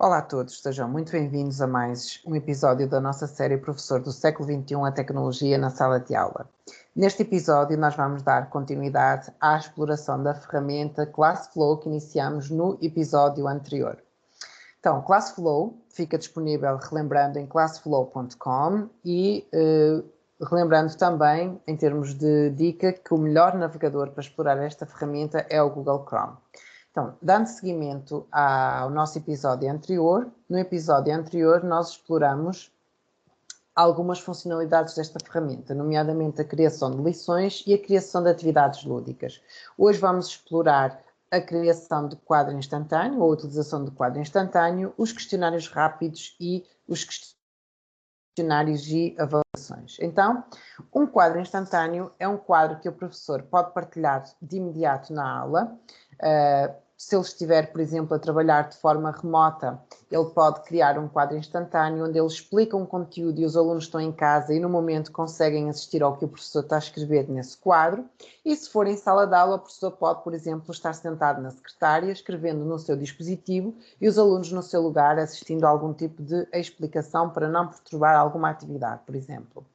Olá a todos, sejam muito bem-vindos a mais um episódio da nossa série Professor do século XXI, a tecnologia na sala de aula. Neste episódio nós vamos dar continuidade à exploração da ferramenta ClassFlow que iniciamos no episódio anterior. Então, ClassFlow fica disponível, relembrando, em classflow.com e relembrando também, em termos de dica, que o melhor navegador para explorar esta ferramenta é o Google Chrome. Então, dando seguimento ao nosso episódio anterior, no episódio anterior nós exploramos algumas funcionalidades desta ferramenta, nomeadamente a criação de lições e a criação de atividades lúdicas. Hoje vamos explorar a criação de quadro instantâneo, ou a utilização de quadro instantâneo, os questionários rápidos e os questionários e avaliações. Então, um quadro instantâneo é um quadro que o professor pode partilhar de imediato na aula. Se ele estiver, por exemplo, a trabalhar de forma remota, ele pode criar um quadro instantâneo onde ele explica um conteúdo e os alunos estão em casa e no momento conseguem assistir ao que o professor está a escrever nesse quadro. E se for em sala de aula, o professor pode, por exemplo, estar sentado na secretária, escrevendo no seu dispositivo e os alunos no seu lugar assistindo a algum tipo de explicação para não perturbar alguma atividade, por exemplo.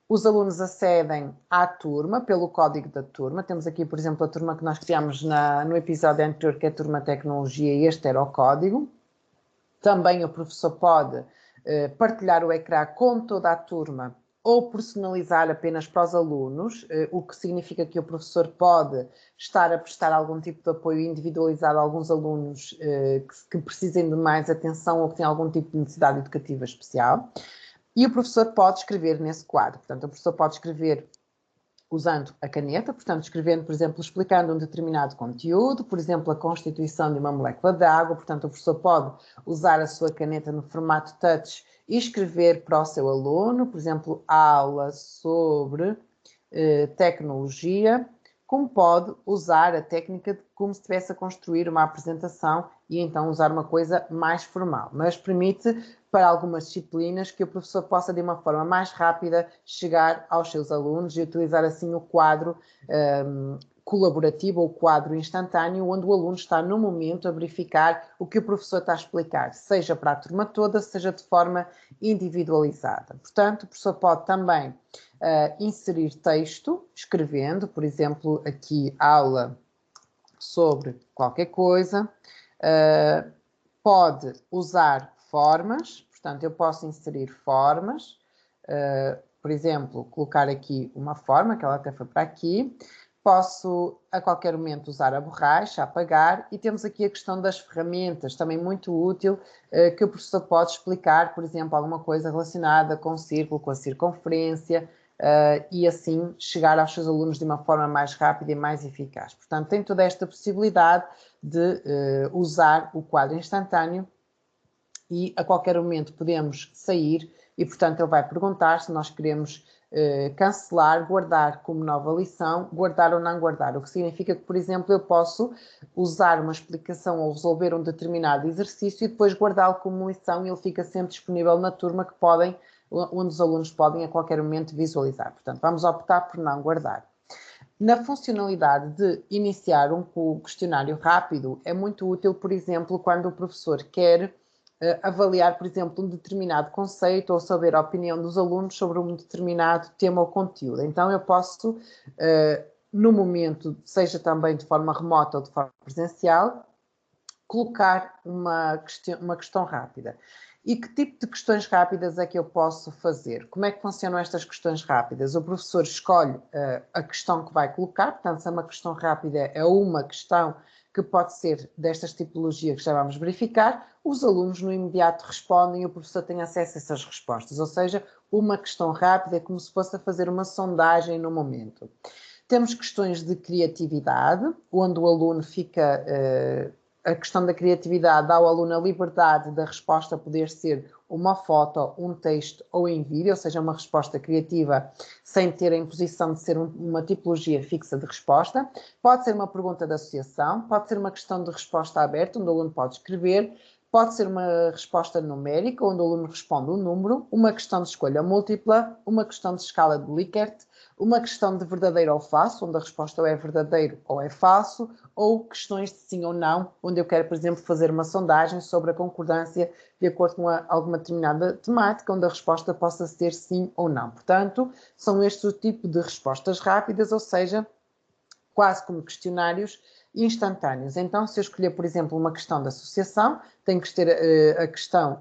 Os alunos acedem à turma pelo código da turma. Temos aqui, por exemplo, a turma que nós criámos no episódio anterior, que é a turma Tecnologia, e este era o código. Também o professor pode partilhar o ecrã com toda a turma ou personalizar apenas para os alunos, o que significa que o professor pode estar a prestar algum tipo de apoio individualizado a alguns alunos que precisem de mais atenção ou que têm algum tipo de necessidade educativa especial. E o professor pode escrever nesse quadro. Portanto, o professor pode escrever usando a caneta, portanto, escrevendo, por exemplo, explicando um determinado conteúdo, por exemplo, a constituição de uma molécula de água. Portanto, o professor pode usar a sua caneta no formato touch e escrever para o seu aluno, por exemplo, aula sobre tecnologia, como pode usar a técnica de como se estivesse a construir uma apresentação e então usar uma coisa mais formal, mas permite para algumas disciplinas que o professor possa de uma forma mais rápida chegar aos seus alunos e utilizar assim o quadro colaborativo ou quadro instantâneo, onde o aluno está no momento a verificar o que o professor está a explicar, seja para a turma toda, seja de forma individualizada. Portanto, o professor pode também inserir texto, escrevendo, por exemplo, aqui aula sobre qualquer coisa. Pode usar formas, portanto, eu posso inserir formas, por exemplo, colocar aqui uma forma, que ela até foi para aqui. Posso, a qualquer momento, usar a borracha, apagar, e temos aqui a questão das ferramentas, também muito útil, que o professor pode explicar, por exemplo, alguma coisa relacionada com o círculo, com a circunferência, e assim chegar aos seus alunos de uma forma mais rápida e mais eficaz. Portanto, tem toda esta possibilidade de usar o quadro instantâneo e a qualquer momento podemos sair e, portanto, ele vai perguntar se nós queremos cancelar, guardar como nova lição, guardar ou não guardar, o que significa que, por exemplo, eu posso usar uma explicação ou resolver um determinado exercício e depois guardá-lo como lição e ele fica sempre disponível na turma onde os alunos podem a qualquer momento visualizar. Portanto, vamos optar por não guardar. Na funcionalidade de iniciar um questionário rápido, é muito útil, por exemplo, quando o professor quer avaliar, por exemplo, um determinado conceito ou saber a opinião dos alunos sobre um determinado tema ou conteúdo. Então, eu posso, no momento, seja também de forma remota ou de forma presencial, colocar uma questão rápida. E que tipo de questões rápidas é que eu posso fazer? Como é que funcionam estas questões rápidas? O professor escolhe a questão que vai colocar, portanto, se é uma questão rápida, é uma questão que pode ser destas tipologias que já vamos verificar, os alunos no imediato respondem e o professor tem acesso a essas respostas, ou seja, uma questão rápida é como se fosse a fazer uma sondagem no momento. Temos questões de criatividade, onde o aluno fica... a questão da criatividade dá ao aluno a liberdade da resposta poder ser uma foto, um texto ou em vídeo, ou seja, uma resposta criativa sem ter a imposição de ser uma tipologia fixa de resposta. Pode ser uma pergunta de associação, pode ser uma questão de resposta aberta, onde o aluno pode escrever, Pode ser uma resposta numérica, onde o aluno responde um número, uma questão de escolha múltipla, uma questão de escala de Likert, uma questão de verdadeiro ou falso, onde a resposta ou é verdadeiro ou é falso, ou questões de sim ou não, onde eu quero, por exemplo, fazer uma sondagem sobre a concordância de acordo com alguma determinada temática, onde a resposta possa ser sim ou não. Portanto, são estes o tipo de respostas rápidas, ou seja, quase como questionários instantâneos. Então, se eu escolher, por exemplo, uma questão de associação, tenho que ter a questão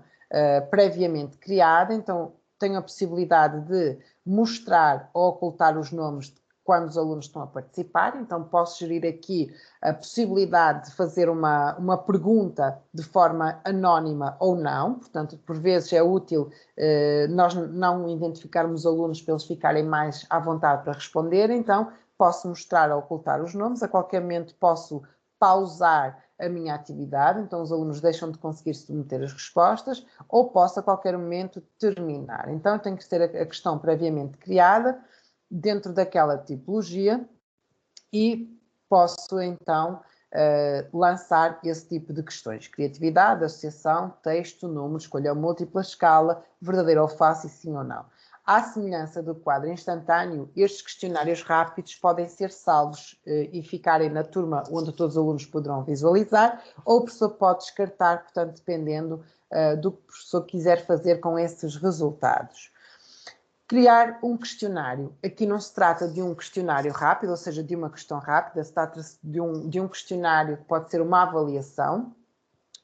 previamente criada, então tenho a possibilidade de mostrar ou ocultar os nomes quando os alunos estão a participar, então posso gerir aqui a possibilidade de fazer uma pergunta de forma anónima ou não, portanto, por vezes é útil nós não identificarmos os alunos para eles ficarem mais à vontade para responder, então posso mostrar ou ocultar os nomes, a qualquer momento posso pausar a minha atividade, então os alunos deixam de conseguir submeter as respostas, ou posso a qualquer momento terminar. Então eu tenho que ter a questão previamente criada, dentro daquela tipologia, e posso então lançar esse tipo de questões. Criatividade, associação, texto, número, escolha múltipla, escala, verdadeiro ou falso e sim ou não. À semelhança do quadro instantâneo, estes questionários rápidos podem ser salvos e ficarem na turma onde todos os alunos poderão visualizar, ou o professor pode descartar, portanto, dependendo do que o professor quiser fazer com esses resultados. Criar um questionário. Aqui não se trata de um questionário rápido, ou seja, de uma questão rápida, se trata de um questionário que pode ser uma avaliação,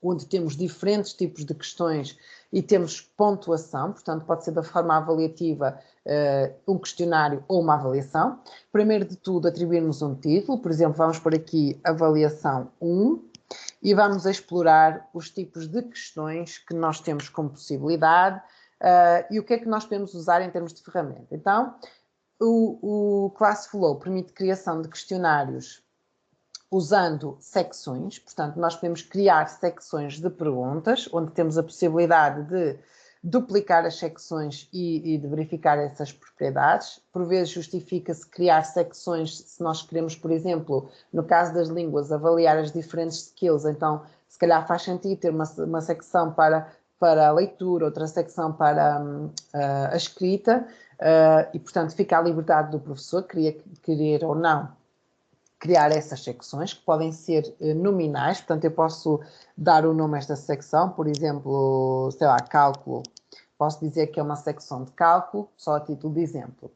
onde temos diferentes tipos de questões e temos pontuação, portanto pode ser da forma avaliativa um questionário ou uma avaliação. Primeiro de tudo, atribuirmos um título, por exemplo, vamos por aqui avaliação 1 e vamos explorar os tipos de questões que nós temos como possibilidade e o que é que nós podemos usar em termos de ferramenta. Então, o Classflow permite criação de questionários usando secções, portanto, nós podemos criar secções de perguntas, onde temos a possibilidade de duplicar as secções e de verificar essas propriedades. Por vezes justifica-se criar secções se nós queremos, por exemplo, no caso das línguas, avaliar as diferentes skills, então se calhar faz sentido ter uma secção para a leitura, outra secção para a escrita, e portanto fica à liberdade do professor, querer ou não criar essas secções, que podem ser nominais, portanto eu posso dar o nome a esta secção, por exemplo, sei lá, cálculo, posso dizer que é uma secção de cálculo, só a título de exemplo.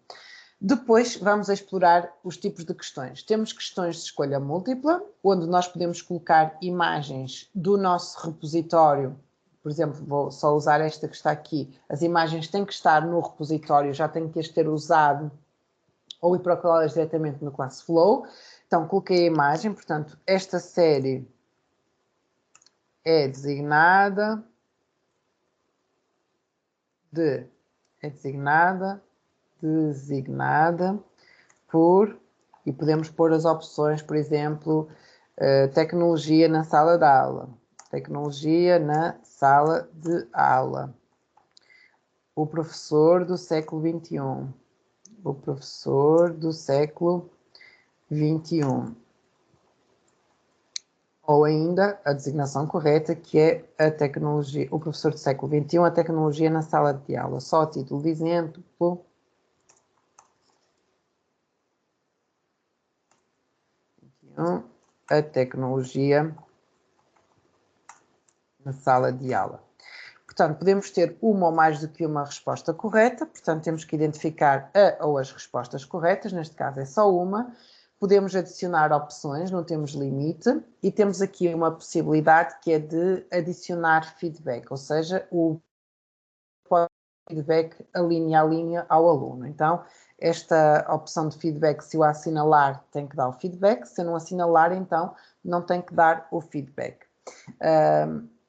Depois vamos explorar os tipos de questões. Temos questões de escolha múltipla, onde nós podemos colocar imagens do nosso repositório, por exemplo, vou só usar esta que está aqui, as imagens têm que estar no repositório, já têm que as ter usado, ou ir procurá-las diretamente no Classflow. Então, coloquei a imagem, portanto, esta série é designada por, e podemos pôr as opções, por exemplo, tecnologia na sala de aula, tecnologia na sala de aula, o professor do século XXI, o professor do século XXI. Ou ainda a designação correta, que é a tecnologia, o professor do século XXI, a tecnologia na sala de aula. Só a título de exemplo, a tecnologia na sala de aula. Portanto, podemos ter uma ou mais do que uma resposta correta, portanto, temos que identificar a ou as respostas corretas, neste caso é só uma. Podemos adicionar opções, não temos limite, e temos aqui uma possibilidade que é de adicionar feedback, ou seja, o feedback linha a linha ao aluno. Então, esta opção de feedback, se eu assinalar, tem que dar o feedback, se eu não assinalar, então, não tem que dar o feedback.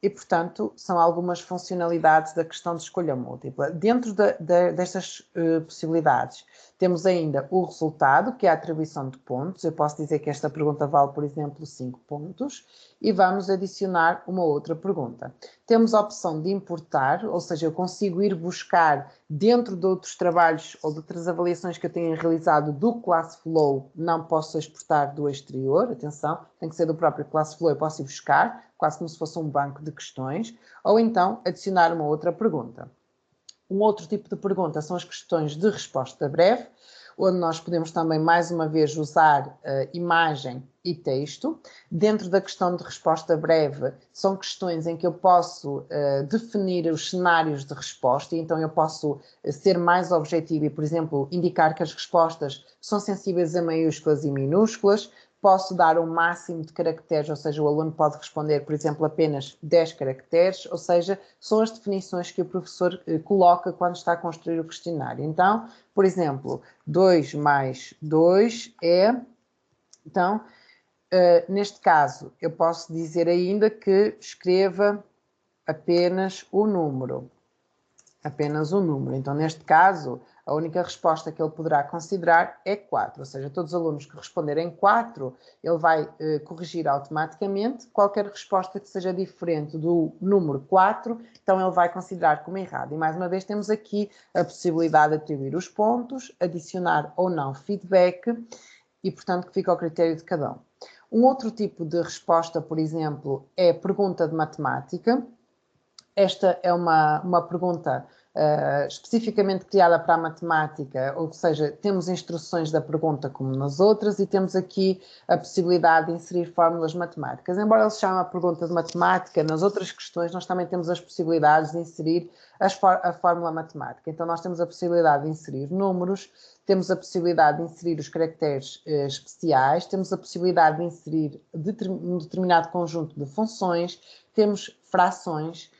E, portanto, são algumas funcionalidades da questão de escolha múltipla. Dentro destas possibilidades, temos ainda o resultado, que é a atribuição de pontos. Eu posso dizer que esta pergunta vale, por exemplo, 5 pontos. e vamos adicionar uma outra pergunta. Temos a opção de importar, ou seja, eu consigo ir buscar dentro de outros trabalhos ou de outras avaliações que eu tenha realizado do Classflow, não posso exportar do exterior, atenção, tem que ser do próprio Classflow, eu posso ir buscar, quase como se fosse um banco de questões, ou então adicionar uma outra pergunta. Um outro tipo de pergunta são as questões de resposta breve, onde nós podemos também, mais uma vez, usar imagem e texto. Dentro da questão de resposta breve, são questões em que eu posso definir os cenários de resposta, e então eu posso ser mais objetivo e, por exemplo, indicar que as respostas são sensíveis a maiúsculas e minúsculas. Posso dar um máximo de caracteres, ou seja, o aluno pode responder, por exemplo, apenas 10 caracteres, ou seja, são as definições que o professor coloca quando está a construir o questionário. Então, por exemplo, 2 mais 2 é... Então, neste caso, eu posso dizer ainda que escreva apenas o número. Apenas um número. Então, neste caso, a única resposta que ele poderá considerar é 4, ou seja, todos os alunos que responderem 4, ele vai corrigir automaticamente. Qualquer resposta que seja diferente do número 4, então ele vai considerar como errado. E mais uma vez temos aqui a possibilidade de atribuir os pontos, adicionar ou não feedback e, portanto, que fica ao critério de cada um. Um outro tipo de resposta, por exemplo, é pergunta de matemática. Esta é uma pergunta especificamente criada para a matemática, ou seja, temos instruções da pergunta como nas outras e temos aqui a possibilidade de inserir fórmulas matemáticas. Embora ele se chame a pergunta de matemática, nas outras questões nós também temos as possibilidades de inserir a fórmula matemática. Então nós temos a possibilidade de inserir números, temos a possibilidade de inserir os caracteres especiais, temos a possibilidade de inserir um determinado conjunto de funções, temos frações,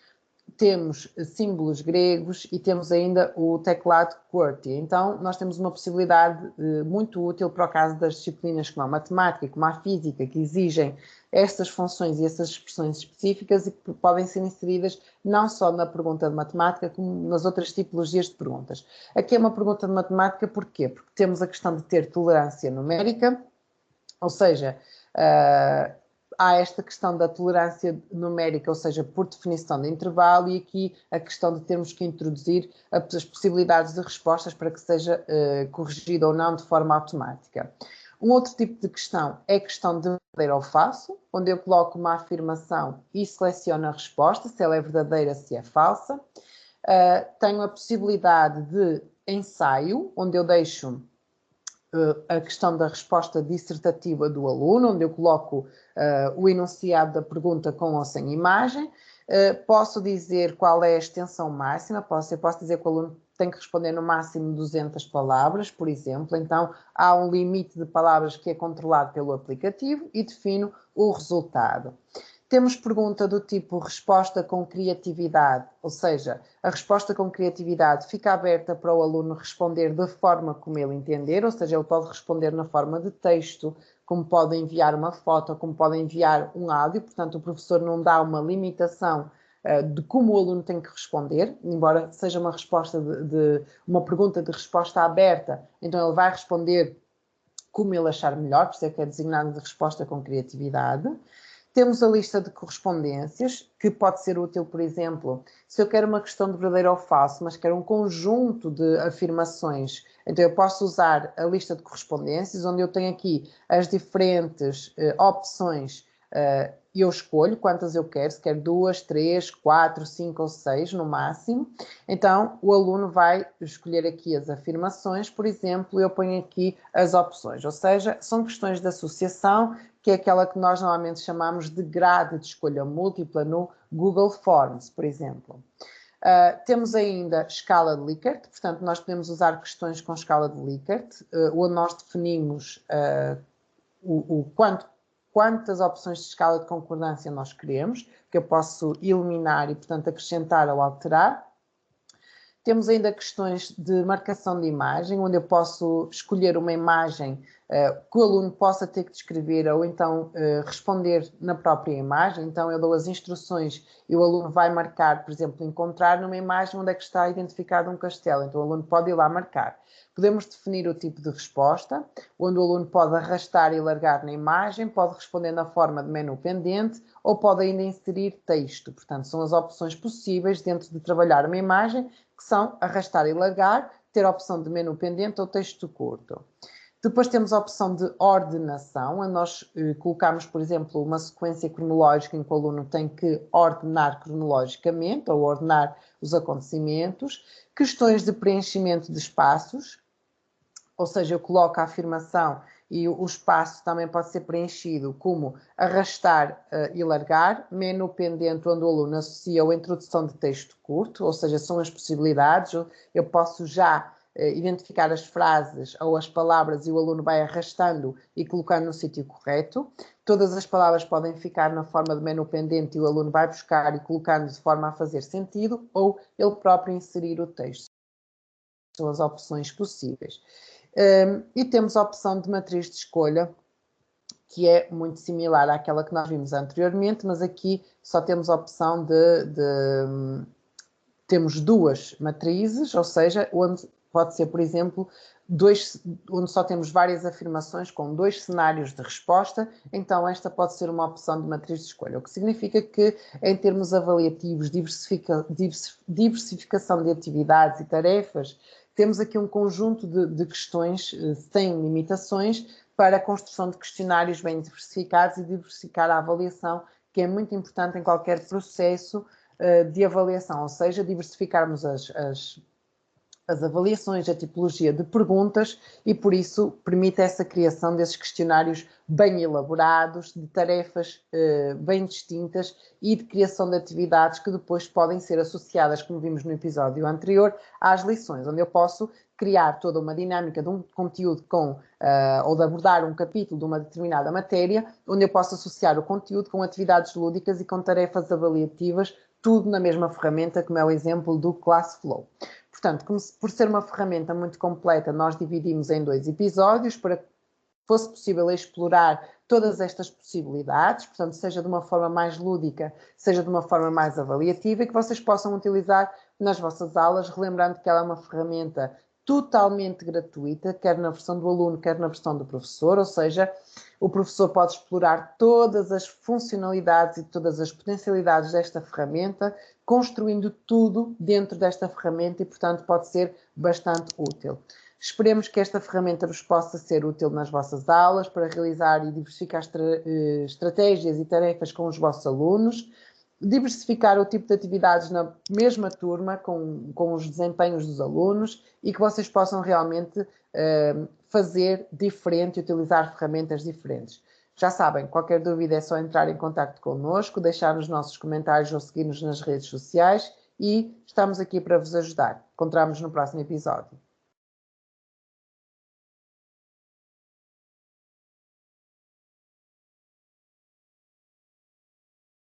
temos símbolos gregos e temos ainda o teclado QWERTY. Então, nós temos uma possibilidade muito útil para o caso das disciplinas como a matemática, como a física, que exigem estas funções e essas expressões específicas e que podem ser inseridas não só na pergunta de matemática, como nas outras tipologias de perguntas. Aqui é uma pergunta de matemática, porquê? Porque temos a questão de ter tolerância numérica, ou seja, há esta questão da tolerância numérica, ou seja, por definição de intervalo, e aqui a questão de termos que introduzir as possibilidades de respostas para que seja corrigido ou não de forma automática. Um outro tipo de questão é a questão de verdadeiro ou falso, onde eu coloco uma afirmação e seleciono a resposta, se ela é verdadeira, se é falsa. Tenho a possibilidade de ensaio, onde eu deixo a questão da resposta dissertativa do aluno, onde eu coloco o enunciado da pergunta com ou sem imagem. Posso dizer qual é a extensão máxima, eu posso dizer que o aluno tem que responder no máximo 200 palavras, por exemplo. Então, há um limite de palavras que é controlado pelo aplicativo e defino o resultado. Temos pergunta do tipo resposta com criatividade, ou seja, a resposta com criatividade fica aberta para o aluno responder da forma como ele entender, ou seja, ele pode responder na forma de texto, como pode enviar uma foto, como pode enviar um áudio, portanto o professor não dá uma limitação de como o aluno tem que responder, embora seja uma resposta uma pergunta de resposta aberta, então ele vai responder como ele achar melhor, por isso é que é designado de resposta com criatividade. Temos a lista de correspondências, que pode ser útil, por exemplo, se eu quero uma questão de verdadeiro ou falso, mas quero um conjunto de afirmações, então eu posso usar a lista de correspondências, onde eu tenho aqui as diferentes opções e eu escolho quantas eu quero, se quero 2, 3, 4, 5 ou 6 no máximo. Então, o aluno vai escolher aqui as afirmações, por exemplo, eu ponho aqui as opções, ou seja, são questões de associação, que é aquela que nós normalmente chamamos de grade de escolha múltipla no Google Forms, por exemplo. Temos ainda escala de Likert, portanto, nós podemos usar questões com escala de Likert, onde nós definimos quantas opções de escala de concordância nós queremos, que eu posso eliminar e, portanto, acrescentar ou alterar. Temos ainda questões de marcação de imagem, onde eu posso escolher uma imagem que o aluno possa ter que descrever ou então responder na própria imagem. Então eu dou as instruções e o aluno vai marcar, por exemplo, encontrar numa imagem onde é que está identificado um castelo. Então o aluno pode ir lá marcar. Podemos definir o tipo de resposta, onde o aluno pode arrastar e largar na imagem, pode responder na forma de menu pendente ou pode ainda inserir texto. Portanto, são as opções possíveis dentro de trabalhar uma imagem, que são arrastar e largar, ter a opção de menu pendente ou texto curto. Depois temos a opção de ordenação, onde nós colocamos, por exemplo, uma sequência cronológica em que o aluno tem que ordenar cronologicamente ou ordenar os acontecimentos. Questões de preenchimento de espaços, ou seja, eu coloco a afirmação e o espaço também pode ser preenchido como arrastar e largar, menu pendente, onde o aluno associa a introdução de texto curto, ou seja, são as possibilidades, eu posso já identificar as frases ou as palavras e o aluno vai arrastando e colocando no sítio correto. Todas as palavras podem ficar na forma de menu pendente e o aluno vai buscar e colocando de forma a fazer sentido, ou ele próprio inserir o texto. São as opções possíveis. E temos a opção de matriz de escolha, que é muito similar àquela que nós vimos anteriormente, mas aqui só temos a opção temos duas matrizes, ou seja, onde pode ser, por exemplo, onde só temos várias afirmações com 2 cenários de resposta, então esta pode ser uma opção de matriz de escolha, o que significa que, em termos avaliativos, diversificação de atividades e tarefas, temos aqui um conjunto de questões sem limitações para a construção de questionários bem diversificados e diversificar a avaliação, que é muito importante em qualquer processo de avaliação, ou seja, diversificarmos as avaliações, a tipologia de perguntas e, por isso, permite essa criação desses questionários bem elaborados, de tarefas bem distintas e de criação de atividades que depois podem ser associadas, como vimos no episódio anterior, às lições, onde eu posso criar toda uma dinâmica de um conteúdo ou de abordar um capítulo de uma determinada matéria, onde eu posso associar o conteúdo com atividades lúdicas e com tarefas avaliativas, tudo na mesma ferramenta, como é o exemplo do ClassFlow. Portanto, por ser uma ferramenta muito completa, nós dividimos em 2 episódios para que fosse possível explorar todas estas possibilidades, portanto, seja de uma forma mais lúdica, seja de uma forma mais avaliativa e que vocês possam utilizar nas vossas aulas, relembrando que ela é uma ferramenta totalmente gratuita, quer na versão do aluno, quer na versão do professor, ou seja, o professor pode explorar todas as funcionalidades e todas as potencialidades desta ferramenta, construindo tudo dentro desta ferramenta e, portanto, pode ser bastante útil. Esperemos que esta ferramenta vos possa ser útil nas vossas aulas para realizar e diversificar estratégias e tarefas com os vossos alunos, diversificar o tipo de atividades na mesma turma com os desempenhos dos alunos e que vocês possam realmente fazer diferente e utilizar ferramentas diferentes. Já sabem, qualquer dúvida é só entrar em contato connosco, deixar os nossos comentários ou seguir-nos nas redes sociais e estamos aqui para vos ajudar. Encontramos no próximo episódio.